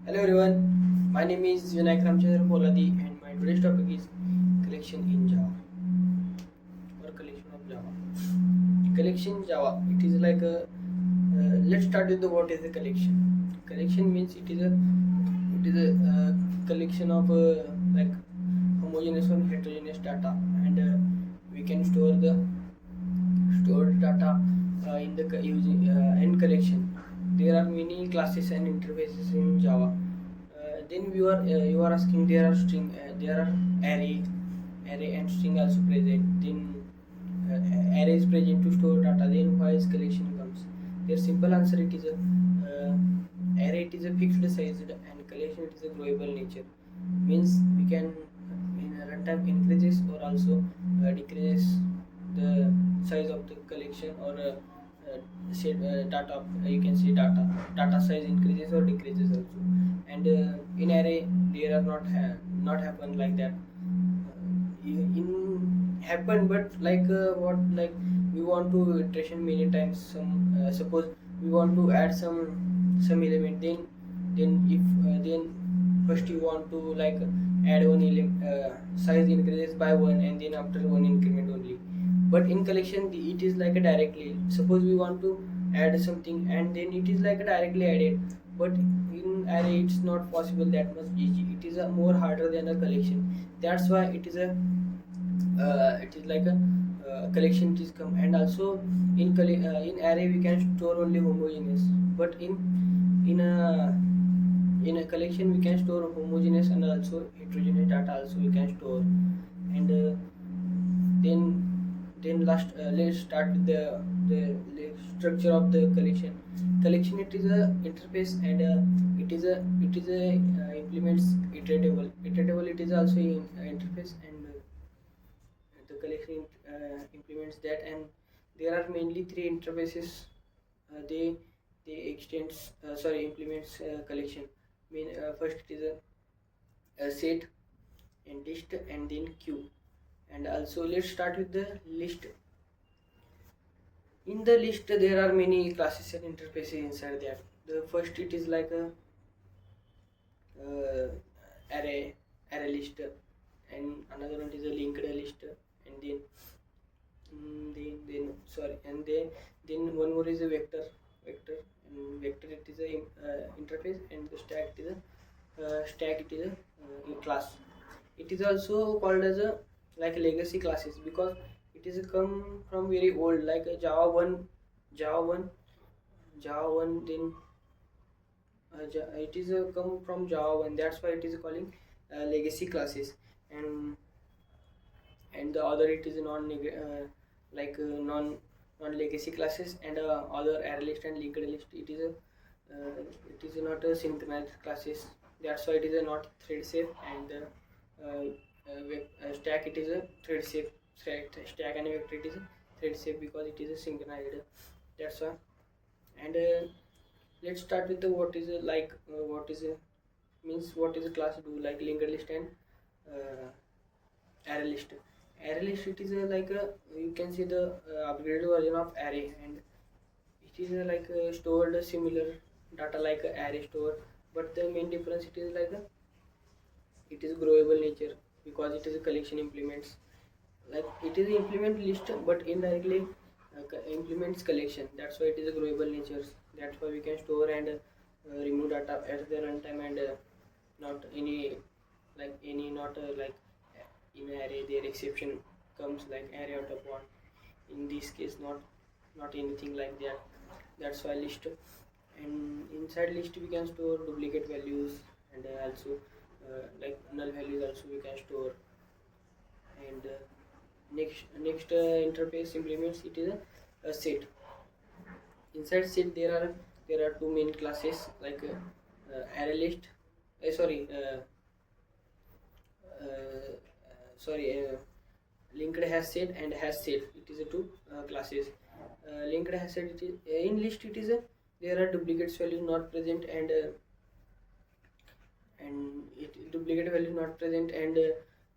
Hello everyone, my name is Vinayak Ramchandra Poladi and my today's topic is collection in Java or collection of Java. Collection Java, it is like a let's start with the what is a collection. Collection means it is a collection of like homogeneous or heterogeneous data, and we can store data in the using in collection. There are many classes and interfaces in Java. Then you are asking there are array and string also present. Then array is present to store data. Then why is collection comes? Their simple answer it is a array it is a fixed size and collection it is a growable nature. Means we can in a runtime increases or also decreases the size of the collection or say data you can say data size increases or decreases also, and in array there are not happen like that. In happen but like what like we want to iteration many times. Some suppose we want to add some element, then if then first you want to like add one element, size increases by one and then after one increment only. But in collection it is like a directly, suppose we want to add something and then it is like a directly added. But in array it's not possible that much easy, it is a more harder than a collection. That's why it is like a collection it is come. And also in array we can store only homogeneous, but in a collection we can store homogeneous and also heterogeneous data also we can store. And then last let's start with the structure of the collection. It is a interface, and it is a implements iteratable. It is also in interface, and the collection implements that. And there are mainly three interfaces. They extends sorry implements collection. First it is a set and list and then queue. And also let's start with the list. In the list there are many classes and interfaces inside that. The first it is like a uh, array list, and another one is a linked list, and then sorry, and then one more is a vector. And vector it is a interface, and the stack it is a class. It is also called as a like legacy classes because it is come from very old, like a Java 1 Java 1. Then it is come from Java, and that's why it is calling legacy classes. And the other it is like non legacy classes, and other array list and linked list it is not a synchronized classes. That's why it is a not thread safe. And stack it is a thread safe. Stack and vector it is a thread safe because it is a synchronized. That's why. And let's start with the what is a what is a means what is a class do, like linked list and uh, array list. Array list it is a, like a you can see the upgraded version of array, and it is like stored similar data like a array store. But the main difference it is like a it is growable nature because it is a collection implements. Like it is implement list but indirectly implements collection. That's why it is a growable nature. That's why we can store and remove data at the runtime, and not any like any not like in array their exception comes like array out of one. In this case not anything like that. That's why list. And inside list we can store duplicate values, and also like null values also we can store. And next interface implements it is a set. Inside set there are two main classes like array list sorry uh, sorry linked hash set and hash set. It is a two classes. Linked hash set it is in list it is a there are duplicates value not present, and it duplicate value not present, and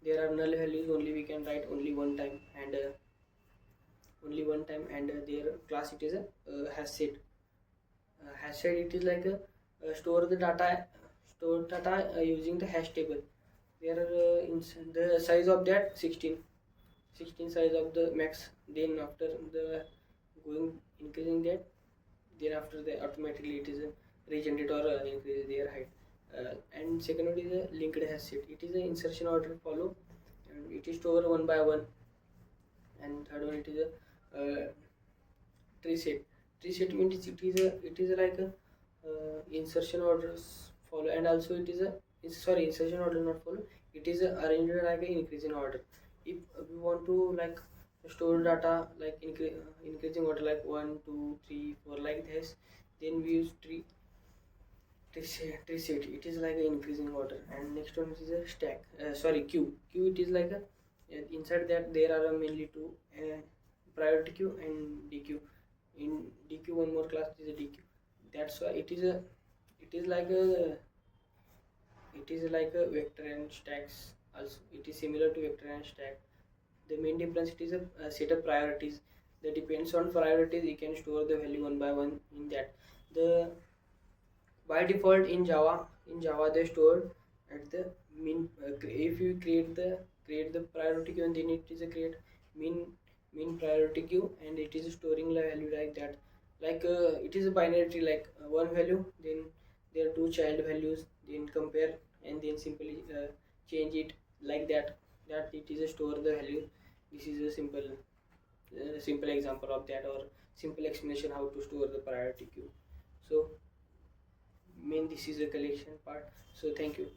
there are null values only we can write only one time, and their class it is a hash set. Hash set it is like a store the data store data using the hash table. There are the size of that 16 size of the max. Then after the going increasing that, then after the automatically it is regenerated or increase their height. And second one is a linked hash set. It is an insertion order follow, and it is stored one by one. And third one it is a tree set. Tree set means it is like a insertion orders follow, and also it is a sorry, insertion order not follow. It is arranged like a increasing order. If we want to like store data like increasing order like 1 2 3 4 like this, then we use tree set. It is like an increasing order. And next one is a stack, sorry, queue. It is like a inside that there are mainly two, priority queue and dq. In dq one more class is a dq. That's why it is a it is like a vector and stacks. Also it is similar to vector and stack. The main difference, it is a set of priorities that depends on priorities. You can store the value one by one in that. The by default in Java they store at the min. If you create the priority queue, and then it is a create min priority queue, and it is storing the value like that. Like it is a binary tree, like one value, then there are two child values, then compare, and then simply change it like that. That it is a store the value. This is a simple example of that, or simple explanation how to store the priority queue. So main this is a collection part. So thank you.